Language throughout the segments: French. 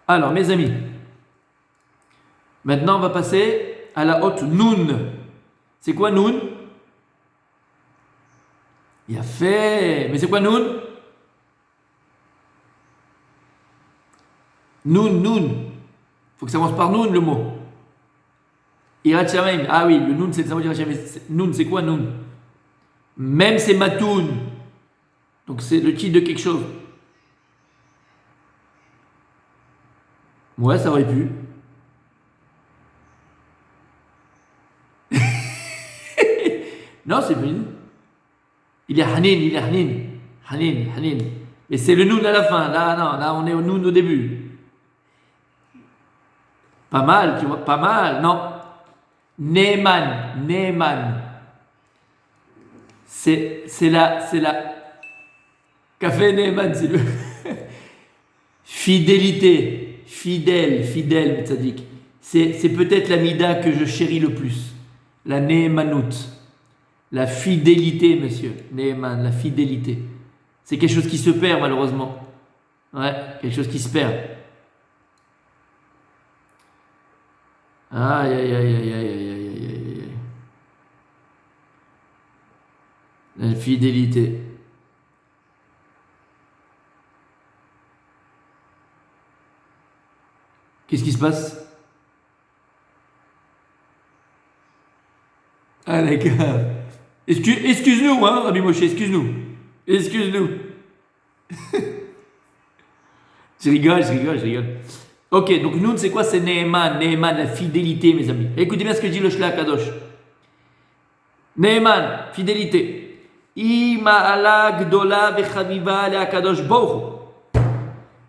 Alors, mes amis, maintenant on va passer à la haute Noun. C'est quoi Noun? Il a fait. Mais c'est quoi Noun? Noun, Noun. Il faut que ça commence par Noun le mot. Irat Shamayim. Ah oui, le Noun c'est le symbole d'Irat Shamayim. Noun, c'est quoi Noun? Même c'est Matoun. Donc c'est le titre de quelque chose. Ouais, ça aurait pu. Non, c'est bien. Il est Hanin, il est Hanin. Hanin, Hanin. Mais c'est le Noun à la fin. Là, non, là on est au Noun au début. Pas mal, tu vois, pas mal. Non. Neeman, Neeman. C'est la. Café Neeman, c'est le. Fidélité. Fidèle, tzaddik. C'est peut-être la mida que je chéris le plus. La Neemanout. La fidélité, monsieur. Neeman, la fidélité. C'est quelque chose qui se perd, malheureusement. Ouais, quelque chose qui se perd. Aïe, aïe, aïe, aïe, aïe, aïe, aïe, aïe, aïe. La fidélité. Qu'est-ce qui se passe? Ah, d'accord. Excuse-nous, hein, Rabbi Moshe, excuse-nous. Excuse-nous. Je rigole. Ok, donc Noun, c'est quoi? C'est Neeman, la fidélité, mes amis. Écoutez bien ce que dit le Shla Kadosh. Neeman, fidélité. Ima ala gdola vechaviva le Akadosh Baruch.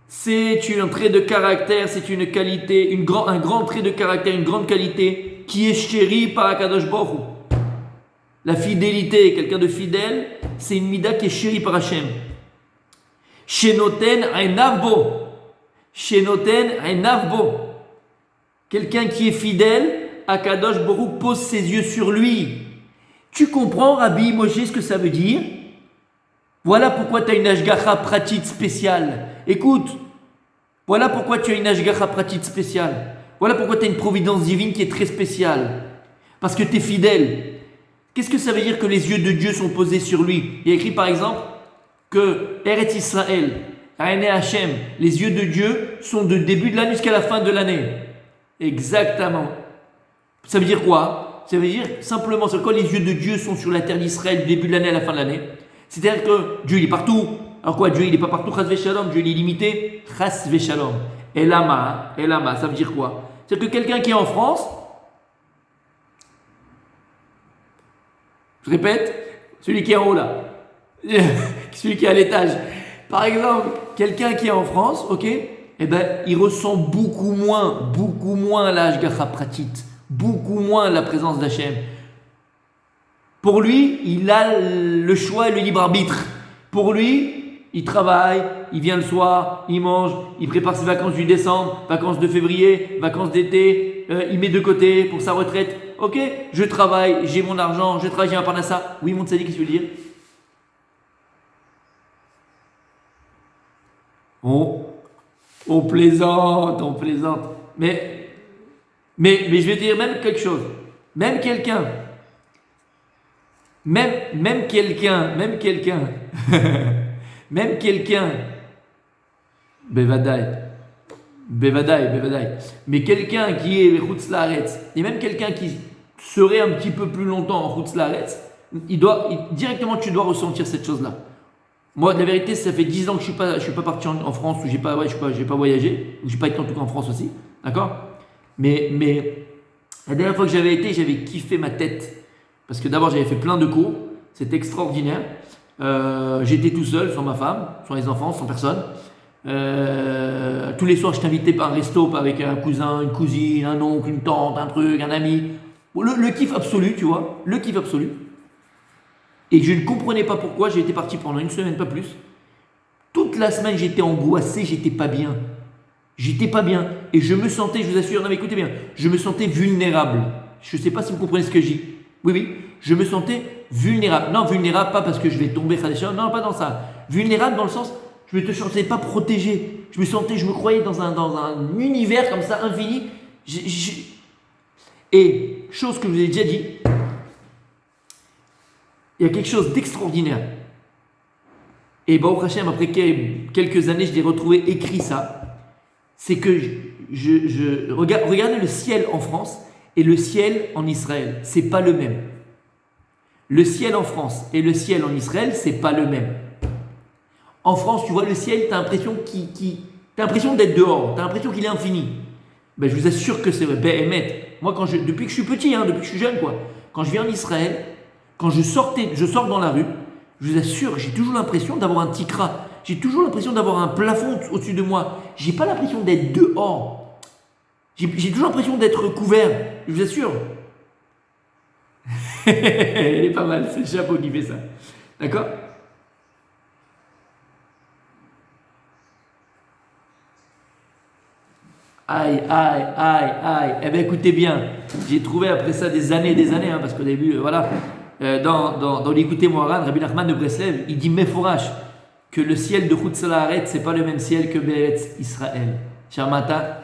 C'est un trait de caractère, c'est une qualité, un grand trait de caractère, une grande qualité qui est chérie par Akadosh Baruch. La fidélité, quelqu'un de fidèle, c'est une mida qui est chérie par Hachem. Shenoten ainavbo. Shenoten ainavbo. Quelqu'un qui est fidèle, Akadosh Baruch pose ses yeux sur lui. Tu comprends, Rabbi Moshe, ce que ça veut dire? Voilà pourquoi tu as une ashgacha pratique spéciale. Écoute, voilà pourquoi tu as une ashgacha pratique spéciale. Voilà pourquoi tu as une providence divine qui est très spéciale. Parce que tu es fidèle. Qu'est-ce que ça veut dire que les yeux de Dieu sont posés sur lui? Il y a écrit par exemple que Eretz Israël, Aïné Hachem, les yeux de Dieu sont de début de l'année jusqu'à la fin de l'année. Exactement. Ça veut dire quoi? Ça veut dire simplement sur quoi les yeux de Dieu sont sur la terre d'Israël du début de l'année à la fin de l'année. C'est-à-dire que Dieu il est partout. Alors quoi? Dieu il n'est pas partout, chas v'shalom. Dieu il est limité, chas v'shalom. Elama, ça veut dire quoi? C'est-à-dire que quelqu'un qui est en France, je répète, celui qui est en haut là, celui qui est à l'étage. Par exemple, quelqu'un qui est en France, ok, eh ben, il ressent beaucoup moins la Hashgacha pratit, beaucoup moins la présence d'Hachem. Pour lui, il a le choix et le libre arbitre. Pour lui, il travaille, il vient le soir, il mange, il prépare ses vacances du décembre, vacances de février, vacances d'été, il met de côté pour sa retraite. Ok, je travaille, j'ai mon argent, je travaille, j'ai un parnassa. Oui, mon tzaddik, qu'est-ce que tu veux dire? On plaisante. Mais je vais dire même quelque chose. Même quelqu'un, Bevadaï. Mais quelqu'un qui est Chutz Laaretz, et même quelqu'un qui serait un petit peu plus longtemps en Chutz Laaretz, directement tu dois ressentir cette chose-là. Moi, la vérité, ça fait 10 ans que je suis pas parti en France, ou j'ai pas voyagé, ou j'ai pas été en tout cas en France aussi, d'accord? Mais la dernière fois que j'avais été, j'avais kiffé ma tête. Parce que d'abord, j'avais fait plein de cours, c'était extraordinaire. J'étais tout seul, sans ma femme, sans les enfants, sans personne. Tous les soirs, je t'invitais par un resto, avec un cousin, une cousine, un oncle, une tante, un truc, un ami. Le kiff absolu, tu vois, le kiff absolu. Et je ne comprenais pas pourquoi, j'ai été parti pendant une semaine, pas plus. Toute la semaine, j'étais angoissé, j'étais pas bien. Et je me sentais, je vous assure, non mais écoutez bien, je me sentais vulnérable. Je ne sais pas si vous comprenez ce que je dis. Oui, je me sentais vulnérable. Non, vulnérable, pas parce que je vais tomber, non, pas dans ça. Vulnérable dans le sens, Je me sentais pas protégé. Je me croyais dans un univers comme ça, infini. Et, chose que je vous ai déjà dit, il y a quelque chose d'extraordinaire. Et Baruch Hashem, après quelques années, je l'ai retrouvé écrit ça. C'est que regardez le ciel en France et le ciel en Israël. C'est pas le même. Le ciel en France et le ciel en Israël, c'est pas le même. En France, tu vois le ciel, tu as l'impression d'être dehors, tu as l'impression qu'il est infini. Ben, je vous assure que c'est vrai. Ben, moi, depuis que je suis petit, depuis que je suis jeune, quand je viens en Israël, quand je sors dans la rue, je vous assure, j'ai toujours l'impression d'avoir un tikra. J'ai toujours l'impression d'avoir un plafond au-dessus de moi. J'ai pas l'impression d'être dehors. J'ai toujours l'impression d'être couvert. Je vous assure. Elle est pas mal, c'est le chapeau qui fait ça. D'accord? Aïe, aïe, aïe, aïe. Eh bien, écoutez bien. J'ai trouvé après ça des années, parce qu'au début, voilà. Dans l'écouter Moharan, Rabbi Nachman de Breslev, il dit Meforash que le ciel de Chutz La'aretz, c'est pas le même ciel que Be'eretz Israël. Shamata.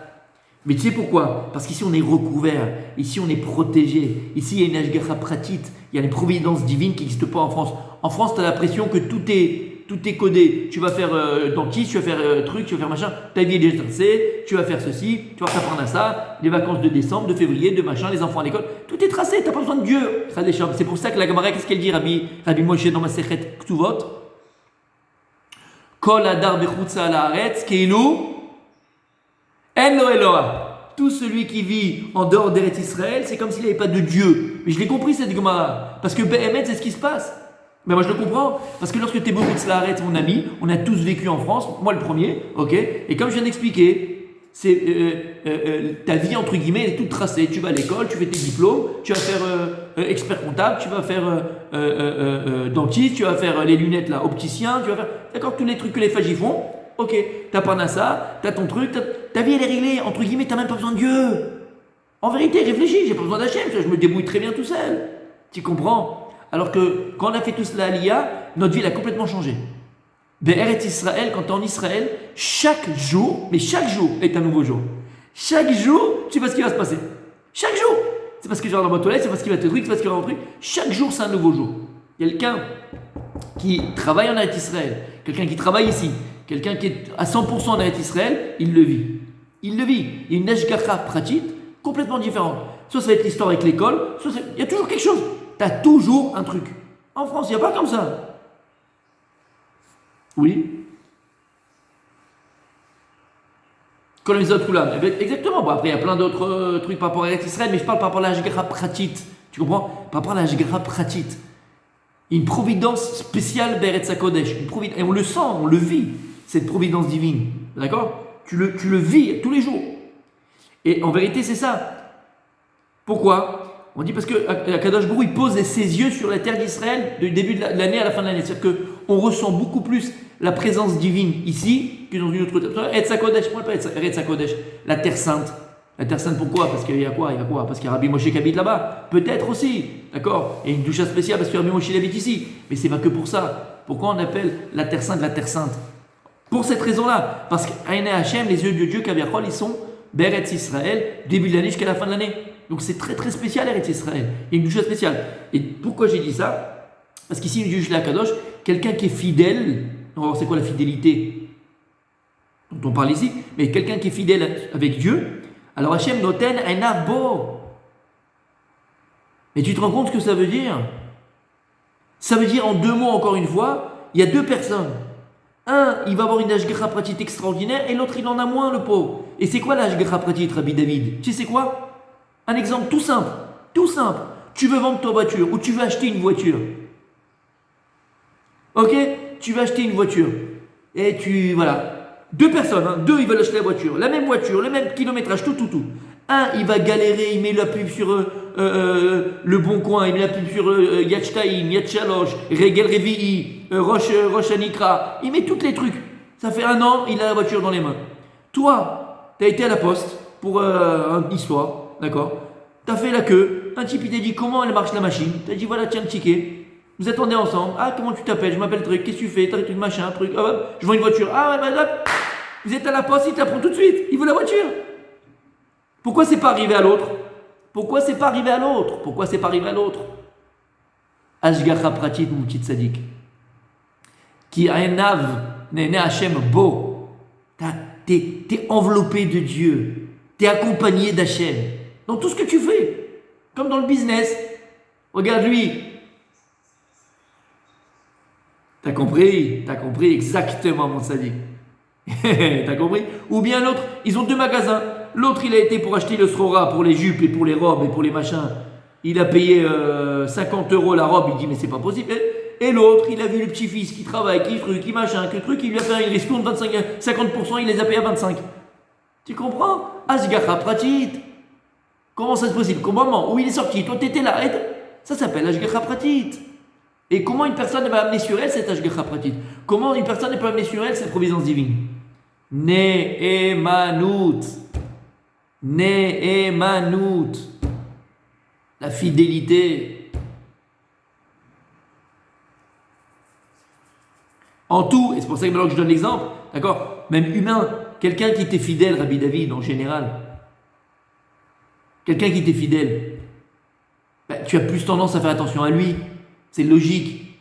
Mais tu sais pourquoi? Parce qu'ici on est recouvert, ici on est protégé, ici il y a une Ashgacha Pratit, il y a une providence divine qui n'existe pas en France. En France, tu as l'impression que tout est codé. Tu vas faire dentiste, tu vas faire truc, tu vas faire machin, ta vie est déjà tracée, tu vas faire ceci, tu vas t'apprendre à ça, les vacances de décembre, de février, de machin, les enfants à l'école, tout est tracé, tu n'as pas besoin de Dieu. C'est pour ça que la Gemara, qu'est-ce qu'elle dit, Rabbi Moshe dans ma Sechet Ktuvot? Kol Adar Bechutz La'aretz Keilu Elo Eloah. Tout celui qui vit en dehors d'Eretz Israël, c'est comme s'il n'avait pas de Dieu. Mais je l'ai compris cette Gemara, parce que Be'emet, c'est ce qui se passe. Mais moi je le comprends, parce que lorsque tu es Bechutz La'aretz, mon ami, on a tous vécu en France, moi le premier, ok. Et comme je viens d'expliquer, ta vie entre guillemets elle est toute tracée. Tu vas à l'école, tu fais tes diplômes, tu vas faire expert comptable, tu vas faire dentiste, tu vas faire les lunettes là, opticien, tu vas faire, d'accord, tous les trucs que les fagis font. Ok, t'as Parnassa, t'as ton truc, ta vie elle est réglée, entre guillemets, t'as même pas besoin de Dieu. En vérité, réfléchis, j'ai pas besoin d'Hachem, je me débrouille très bien tout seul. Tu comprends? Alors que quand on a fait tout cela à l'IA, notre vie elle a complètement changé. Be'eretz Israël, quand tu es en Israël, chaque jour est un nouveau jour. Chaque jour, tu sais pas ce qui va se passer. Chaque jour. C'est parce que tu vas dans ma toilette, c'est parce qu'il va te truc, c'est parce qu'il va rentrer. Chaque jour, c'est un nouveau jour. Quelqu'un qui travaille en Eretz Israël, quelqu'un qui travaille ici, quelqu'un qui est à 100% en Eretz Israël, il le vit. Il le vit. Il y a une ashgacha pratit complètement différente. Soit ça va être l'histoire avec l'école, soit il y a toujours quelque chose. Tu as toujours un truc. En France, il n'y a pas comme ça. Oui. Comme les autres là. Exactement. Bon, après, il y a plein d'autres trucs par rapport à Israël, mais je parle par rapport à la Hashgacha Pratit. Tu comprends? Par rapport à la Hashgacha Pratit. Une providence spéciale d'Eretz HaKodesh. Et on le sent, on le vit, cette providence divine. D'accord? Tu le vis tous les jours. Et en vérité, c'est ça. Pourquoi? On dit parce que Kadosh Baruch Hu, il pose ses yeux sur la terre d'Israël du début de l'année à la fin de l'année. C'est-à-dire qu'on ressent beaucoup plus la présence divine ici que dans une autre terre. Eretz HaKodesh, pourquoi pas Eretz HaKodesh? La terre sainte. La terre sainte, pourquoi? Parce qu'il y a quoi? Parce qu'il y a Rabbi Moshe qui habite là-bas. Peut-être aussi. D'accord? Il y a une douche spéciale parce que Rabbi Moshe habite ici. Mais c'est pas que pour ça. Pourquoi on appelle la terre sainte la terre sainte? Pour cette raison-là. Parce qu'Aïné Hachem, les yeux de Dieu, Kaviachol, ils sont Beretz Israël, début de l'année jusqu'à la fin de l'année. Donc c'est très très spécial Eretz Israël. Il y a une douche spéciale. Et pourquoi j'ai dit ça? Parce qu'ici, il juge la Kadosh, quelqu'un qui est fidèle. On va voir c'est quoi la fidélité dont on parle ici. Mais quelqu'un qui est fidèle avec Dieu. Alors Hachem noten un abo. Mais tu te rends compte ce que ça veut dire? Ça veut dire en deux mots encore une fois, il y a deux personnes. Un, il va avoir une hashgacha pratit extraordinaire et l'autre il en a moins le pauvre. Et c'est quoi la hashgacha pratit, Rabbi David? Tu sais c'est quoi? Un exemple tout simple. Tu veux vendre ta voiture ou tu veux acheter une voiture. Ok? Tu veux acheter une voiture. Et voilà. Deux personnes, deux ils veulent acheter la voiture, le même kilométrage, tout. Un il va galérer, il met la pub sur le Bon Coin, il met la pub sur Yad Shtaim, Yad Shalosh, Regel Revi'i, Rosh Hanikra, il met tous les trucs. Ça fait 1 an, il a la voiture dans les mains. Toi, tu as été à la poste pour une histoire, d'accord? Tu as fait la queue, un type il t'a dit comment elle marche la machine, tu as dit voilà tiens le ticket. Vous attendez ensemble. Ah, comment tu t'appelles? Je m'appelle truc. Qu'est-ce que tu fais? T'as un truc machin, un truc. Ah, ouais, je vends une voiture. Ah, ouais, bah, hop. Vous êtes à la poste, il t'apprend tout de suite. Il veut la voiture. Pourquoi c'est pas arrivé à l'autre? Pourquoi c'est pas arrivé à l'autre? Pourquoi c'est pas arrivé à l'autre? Ashgacha pratit, mon petit sadique. Qui a un ave, n'est Hachem beau. T'es enveloppé de Dieu. T'es accompagné d'Hachem. Dans tout ce que tu fais. Comme dans le business. Regarde lui. T'as compris exactement, mon sadique. T'as compris? Ou bien l'autre, ils ont deux magasins. L'autre, il a été pour acheter le srora, pour les jupes et pour les robes et pour les machins. Il a payé 50 € la robe. Il dit, mais c'est pas possible. Et l'autre, il a vu le petit-fils qui travaille, qui machin, que truc, il lui a fait une ristourne 50%, il les a payés à 25. Tu comprends? Ashgacha pratit. Comment ça c'est possible? Comment? Où il est sorti? Toi, t'étais là. Ça s'appelle Ashgacha pratit. Et comment une personne va amener sur elle cette Ashgacha pratit? Comment une personne peut amener sur elle cette providence divine? Ne'emanut. La fidélité. En tout, et c'est pour ça que maintenant que je donne l'exemple, d'accord? Même humain, quelqu'un qui t'est fidèle, Rabbi David, en général, quelqu'un qui t'est fidèle, tu as plus tendance à faire attention à lui. C'est logique.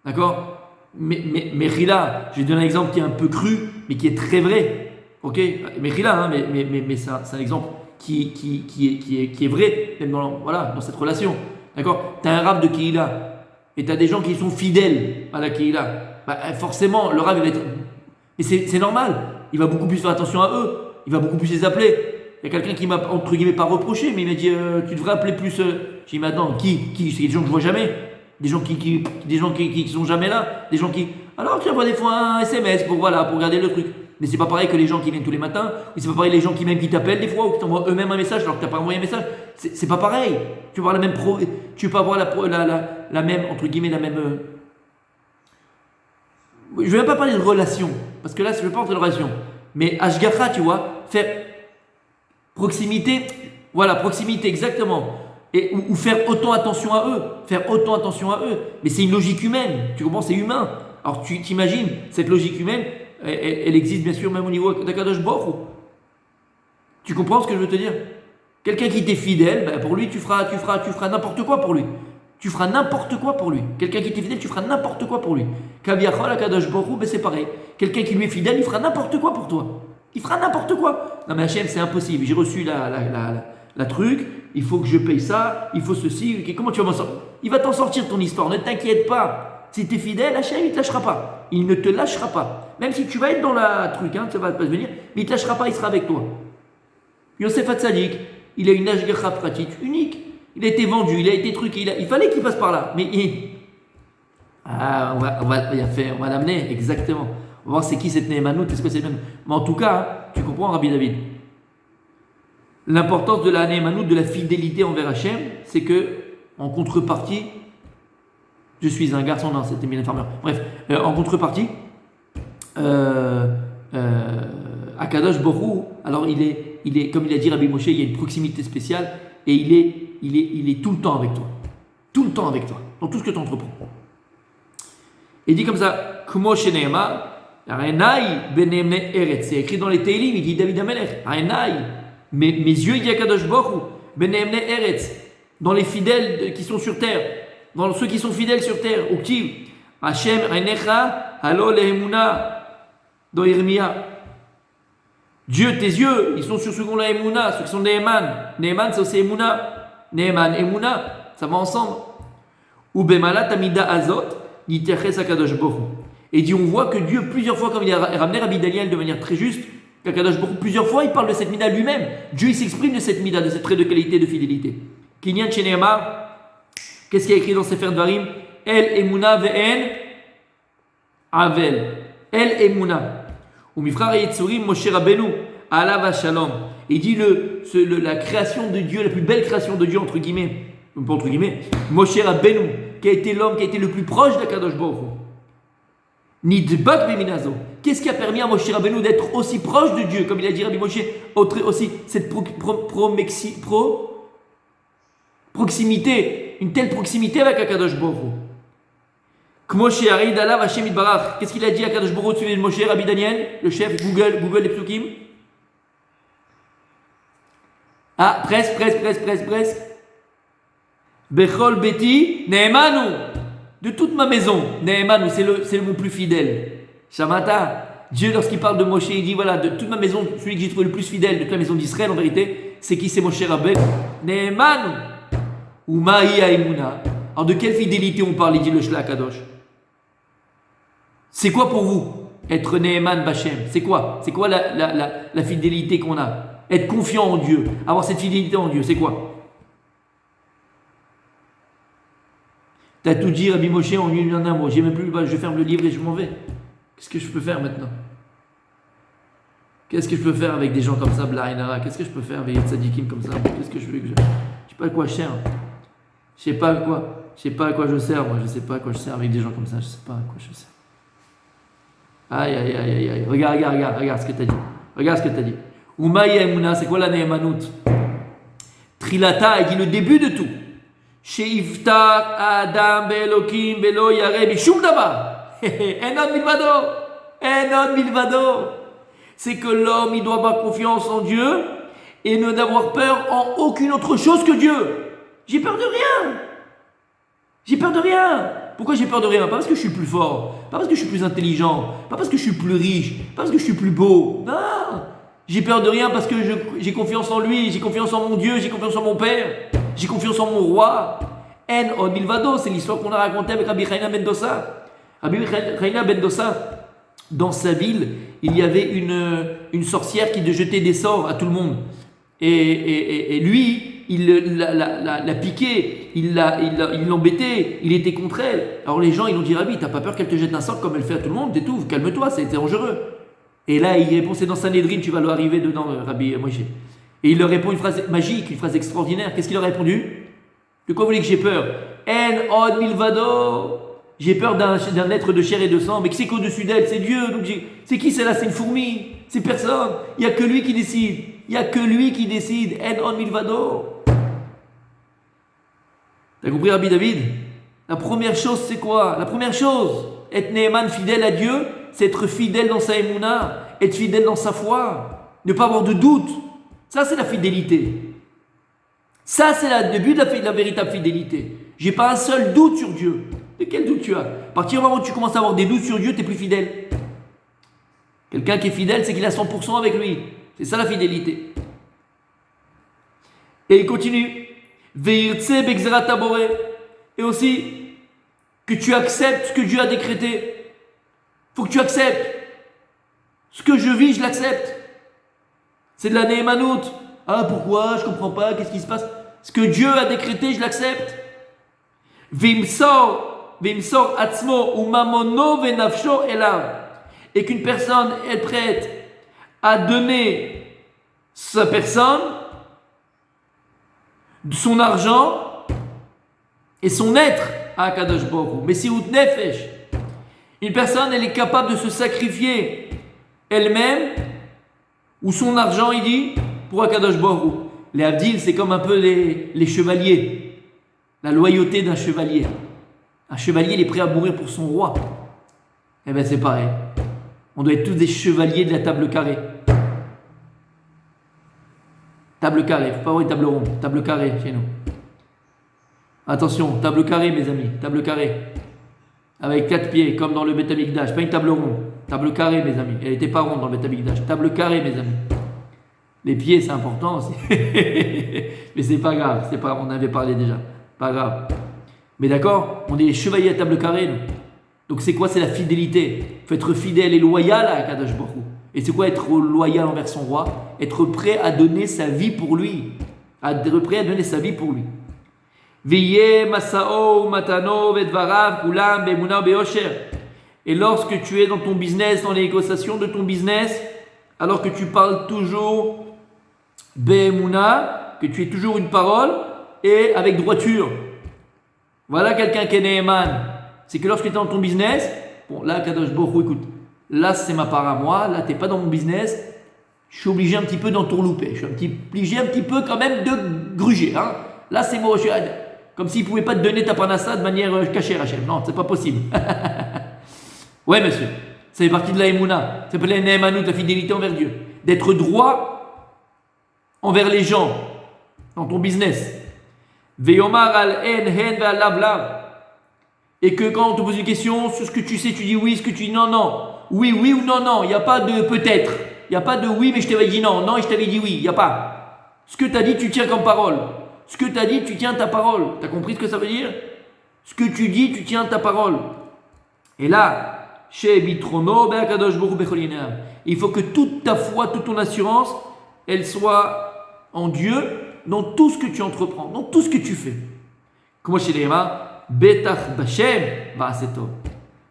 D'accord? Mais Rila, je vais donner un exemple qui est un peu cru, mais qui est très vrai. Ok? Mais Rila, hein, mais c'est un exemple qui est vrai, même dans cette relation. D'accord? Tu as un rab de Kehila, et tu as des gens qui sont fidèles à la Kehila. Forcément, le rab, il va être. Et c'est normal. Il va beaucoup plus faire attention à eux. Il va beaucoup plus les appeler. Il y a quelqu'un qui m'a, entre guillemets, pas reproché, mais il m'a dit tu devrais appeler plus. J'ai dit, mais attends, qui? C'est des gens que je vois jamais. Des gens qui sont jamais là. Des gens qui. Alors tu envoies des fois un SMS pour regarder le truc. Mais c'est pas pareil que les gens qui viennent tous les matins. Ou c'est pas pareil les gens qui t'appellent des fois ou qui t'envoient eux-mêmes un message alors que t'as pas envoyé un message. C'est pas pareil. Tu peux avoir la même tu peux avoir la même, entre guillemets, la même. Je ne vais même pas parler de relation, parce que là, je ne veux pas entrer de relation. Mais Ashgacha, tu vois, faire proximité, voilà, proximité, exactement. Ou faire autant attention à eux. Mais c'est une logique humaine, tu comprends, c'est humain. Alors, tu t'imagines, cette logique humaine, elle existe bien sûr même au niveau d'Akadosh Baruch Hu. Tu comprends ce que je veux te dire? Quelqu'un qui t'est fidèle, pour lui, tu feras n'importe quoi pour lui. Tu feras n'importe quoi pour lui. Quelqu'un qui t'est fidèle, tu feras n'importe quoi pour lui. Kaviachol, Akadosh Baruch Hu, c'est pareil. Quelqu'un qui lui est fidèle, il fera n'importe quoi pour toi. Il fera n'importe quoi. Non mais Hachem, c'est impossible. J'ai reçu la truc, il faut que je paye ça, il faut ceci. Comment tu vas m'en sortir? Il va t'en sortir ton histoire, ne t'inquiète pas. Si tu es fidèle, Hachem, il ne te lâchera pas. Il ne te lâchera pas. Même si tu vas être dans la truc, ça va pas se venir, mais il ne te lâchera pas, il sera avec toi. Yosef Hatzadik, il a une Ashgacha pratit unique. Il a été vendu, il a été truqué, il fallait qu'il passe par là. Mais on va l'amener, exactement. On va voir c'est qui cette Ne'emanut, est-ce que c'est le même. Mais en tout cas, tu comprends, Rabbi David, l'importance de la Ne'emanut, de la fidélité envers Hachem, c'est que, en contrepartie, je suis un garçon, non, c'était bien informeur. Bref, en contrepartie, Akadosh Baruch Hu, alors il est, comme il a dit Rabbi Moshe, il y a une proximité spéciale et il est tout le temps avec toi. Tout le temps avec toi, dans tout ce que tu entreprends. Et il dit comme ça, Kumo Sheneema, Arenai benemne Eretz. C'est écrit dans les Teilim, il dit David Amelech, Arenai, mes yeux, il dit Akadosh Baruch Hu, benemne Eretz, dans les fidèles qui sont sur terre, dans ceux qui sont fidèles sur terre, Uktiv, Hashem, Ainecha, Halo Lehemuna, dans Irmia. Dieu, tes yeux, ils sont sur ceux qui ont la Emouna, ceux qui sont Neeman. Neeman, c'est aussi Emouna. Neeman, Emouna, ça va ensemble. Ou Bemala Tamida Azot, Niteches Akadosh Baruch Hu. Et dit, on voit que Dieu, plusieurs fois, comme il a ramené Rabbi Daniel de manière très juste, qu'Akadosh Baruch Hu, plusieurs fois, il parle de cette mida lui-même. Dieu, il s'exprime de cette mida, de cette trait de qualité, de fidélité. Kinyan Sheneema, qu'est-ce qu'il y a écrit dans Sefer Dvarim? El Emouna ve'en Avel. El Emouna. Ou Mifrar Yetzurim Moshe Rabbeinu, Alav Shalom. Il dit la création de Dieu, la plus belle création de Dieu, entre guillemets, Moshe Rabbeinu, qui a été l'homme qui a été le plus proche d'Akadosh Baruch Hu. Nidbak Beminazo. Qu'est-ce qui a permis à Moshe Rabbeinu d'être aussi proche de Dieu, comme il a dit Rabbi Moshe, aussi cette proximité, une telle proximité avec Akadosh Baruch Hu. Moshe Harid Alav Hashem Itbarach. Qu'est-ce qu'il a dit à Kadosh Baruch Hu au sujet de Moshe, Rabbi Daniel, le chef Google les psukim? Ah, presque. Bechol Beti Nehemanu. De toute ma maison, Nehemanu, c'est le mot plus fidèle. Shamata. Dieu, lorsqu'il parle de Moshe, il dit voilà, de toute ma maison, celui que j'ai trouvé le plus fidèle de toute la maison d'Israël, en vérité, c'est qui? C'est Moshe Rabbeinu. Nehemanu. Ou Mahi Haimuna. Alors de quelle fidélité on parle, il dit le Shla Kadosh? C'est quoi pour vous être Neheman Bachem? C'est quoi la fidélité qu'on a? Être confiant en Dieu, avoir cette fidélité en Dieu, c'est quoi? T'as tout dit, Rabbi Moshe, en un mot. J'ai même plus, je ferme le livre et je m'en vais. Qu'est-ce que je peux faire maintenant? Qu'est-ce que je peux faire avec des gens comme ça, Blainara? Qu'est-ce que je peux faire avec des tzadikim comme ça? Qu'est-ce que je veux que je sais pas à quoi je sers. Je sais pas à quoi je sers, moi. Je sais pas à quoi je sers avec des gens comme ça. Je sais pas à quoi je sers. Aïe. Regarde ce que t'as dit. Umaï Emouna, c'est quoi la Nehemanut? Trilata, il dit le début de tout. Sheiftar Adam Belokim Belo Yare Bishum Daba. Enon Milvado. C'est que l'homme, il doit avoir confiance en Dieu et ne d'avoir peur en aucune autre chose que Dieu. J'ai peur de rien. Pourquoi j'ai peur de rien? Pas parce que je suis plus fort, pas parce que je suis plus intelligent, pas parce que je suis plus riche, pas parce que je suis plus beau. Non. J'ai peur de rien parce que j'ai confiance en lui, j'ai confiance en mon Dieu, j'ai confiance en mon Père, j'ai confiance en mon roi. En od milvado, c'est l'histoire qu'on a racontée avec Rabbi Chaina ben Dossa. Rabbi Chaina ben Dossa, dans sa ville, il y avait une sorcière qui jetait des sorts à tout le monde. Et lui, il l'a piqué, il l'embêtait, il était contre elle. Alors les gens, ils ont dit, Rabbi, t'as pas peur qu'elle te jette un sort comme elle fait à tout le monde? T'étouffe, calme-toi, c'est dangereux. Et là, il répond, c'est dans Sanhedrin, tu vas leur arriver dedans, Rabbi Moshe. Et il leur répond une phrase magique, une phrase extraordinaire. Qu'est-ce qu'il leur a répondu? De quoi vous voulez que j'ai peur? En od milvado. J'ai peur d'un être de chair et de sang, mais qui c'est qu'au-dessus d'elle? C'est Dieu. Donc c'est qui celle-là? C'est une fourmi. C'est personne. Il n'y a que lui qui décide. En od milvado. T'as compris, Rabbi David? La première chose, c'est quoi? La première chose, être Neheman, fidèle à Dieu, c'est être fidèle dans sa émouna, être fidèle dans sa foi, ne pas avoir de doute. Ça, c'est la fidélité. Ça, c'est le début de la véritable fidélité. J'ai pas un seul doute sur Dieu. De quel doute tu as? À partir du moment où tu commences à avoir des doutes sur Dieu, tu n'es plus fidèle. Quelqu'un qui est fidèle, c'est qu'il a 100% avec lui. C'est ça la fidélité. Et il continue. Veirtse bexerat tabore. Et aussi, que tu acceptes ce que Dieu a décrété. Il faut que tu acceptes. Ce que je vis, je l'accepte. C'est de la Nehemanut. Ah, pourquoi? Je comprends pas. Qu'est-ce qui se passe? Ce que Dieu a décrété, je l'accepte. Vimsor atzmo ou mamono venafsho elav. Et qu'une personne est prête à donner sa personne, son argent et son être à Kadosh Baruch Hu. Mais si out nefesh, une personne, elle est capable de se sacrifier elle-même ou son argent, il dit, pour Akadosh Baruch Hu. Les Abdil, c'est comme un peu les chevaliers. La loyauté d'un chevalier. Un chevalier, il est prêt à mourir pour son roi. Eh bien, c'est pareil. On doit être tous des chevaliers de la table carrée. Table carrée, il ne faut pas avoir une table ronde. Table carrée chez nous. Attention, table carrée, mes amis. Table carrée. Avec 4 pieds, comme dans le Beth Amikdash. Pas une table ronde. Table carrée, mes amis. Elle n'était pas ronde dans le Beth Amikdash. Table carrée, mes amis. Les pieds, c'est important aussi. Mais c'est pas grave. On avait parlé déjà. Pas grave. Mais d'accord, on est les chevaliers à table carrée, nous. Donc c'est quoi? C'est la fidélité. Il faut être fidèle et loyal à Akadosh Baruch Hu. Et c'est quoi être loyal envers son roi? Être prêt à donner sa vie pour lui. Être prêt à donner sa vie pour lui. Et lorsque tu es dans ton business, dans les négociations de ton business, alors que tu parles toujours Be'emuna, que tu es toujours une parole et avec droiture. Voilà quelqu'un qui est Neheman. C'est que lorsque tu es dans ton business, bon là, Kadosh Baruch Hu, écoute, là c'est ma part à moi, là tu n'es pas dans mon business, je suis obligé un petit peu d'entourlouper, je suis obligé un petit peu quand même de gruger. Hein. Là c'est moi, Comme s'il ne pouvait pas te donner ta parnassa de manière cachée, Rachel. Non, c'est pas possible. Ouais, monsieur. Ça fait partie de la Emouna. Ça s'appelle la Ne'emanut, la fidélité envers Dieu. D'être droit envers les gens dans ton business. Veyomar al en hen ve'al lav lav. Et que quand on te pose une question sur ce que tu sais, tu dis oui, ce que tu dis non, non. Oui, oui ou non, non. Il n'y a pas de peut-être. Il n'y a pas de oui, mais je t'avais dit non. Non, et je t'avais dit oui. Il n'y a pas. Ce que tu as dit, tu tiens comme parole. Ce que tu as dit, tu tiens ta parole. Tu as compris ce que ça veut dire? Ce que tu dis, tu tiens ta parole. Et là, chez Bitrono, il faut que toute ta foi, toute ton assurance, elle soit en Dieu dans tout ce que tu entreprends, dans tout ce que tu fais. Comme chez les Betach Bashem,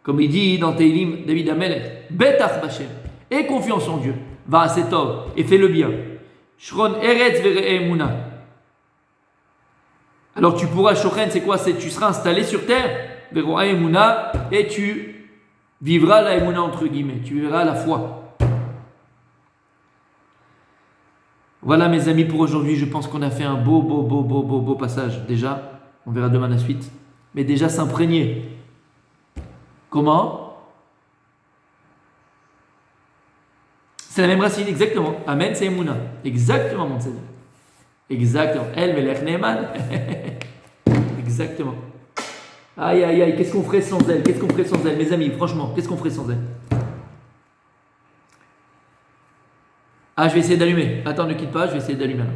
comme il dit dans Teilim, David Amelech, Betach Bashem, aie confiance en Dieu, et fais le bien. Shron Eretz Vere'emuna. Alors tu pourras, Shochen, c'est quoi? Tu seras installé sur terre, Vere'emuna, et tu vivras la Emuna entre guillemets, tu vivras la foi. Voilà mes amis pour aujourd'hui, je pense qu'on a fait un beau passage déjà, on verra demain la suite. Mais déjà s'imprégner. Comment? C'est la même racine, exactement. Amen, c'est Emouna. Exactement, mon Seigneur. Exactement. El Melech Ne'eman. Exactement. Aïe, aïe, aïe, qu'est-ce qu'on ferait sans elle? Qu'est-ce qu'on ferait sans elle, mes amis? Franchement, qu'est-ce qu'on ferait sans elle? Ah, je vais essayer d'allumer. Attends, ne quitte pas, je vais essayer d'allumer là.